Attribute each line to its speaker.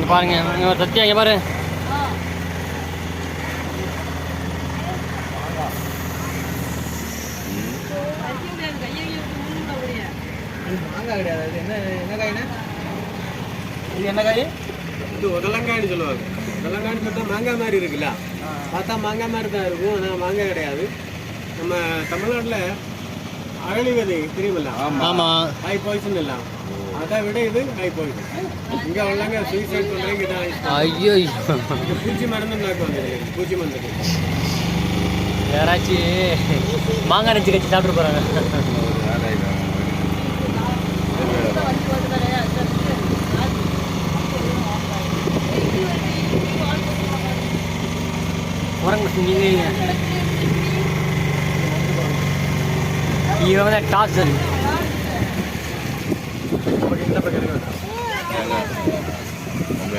Speaker 1: இங்கே பாருங்க, இங்கே சத்தியா இங்கே பாரு.
Speaker 2: மாங்காய் கிடையாது. அது என்ன காய்னா? இது என்ன காய்?
Speaker 3: இது உடலங்காய்னு சொல்லுவாங்க. உடலங்காய்னு சொல்லிட்டு மாங்காய் மாதிரி இருக்குல்ல, பார்த்தா மாங்காய் மாதிரி தான் இருக்கும். ஆனால் மாங்காய் கிடையாது. நம்ம தமிழ்நாட்டில் அரளி விதை தெரியுமில்ல?
Speaker 1: ஆமாம்.
Speaker 3: ஹை பாய்சன் இல்லை, அதை விட இது ஹை பாய்சன். இங்கே உள்ளங்க சூசைட் பண்ணுறீங்க. இதான்
Speaker 1: ஐயோ,
Speaker 3: பூச்சி மருந்து வந்து பூச்சி மருந்து.
Speaker 1: யாராச்சும் மாங்காய் நெச்சு கட்சி சாப்பிட்டு போகிறாங்க. குரங்கு செஞ்சீங்க. இவன் தான் டாப்ஸன்.
Speaker 3: இந்த பக்கம்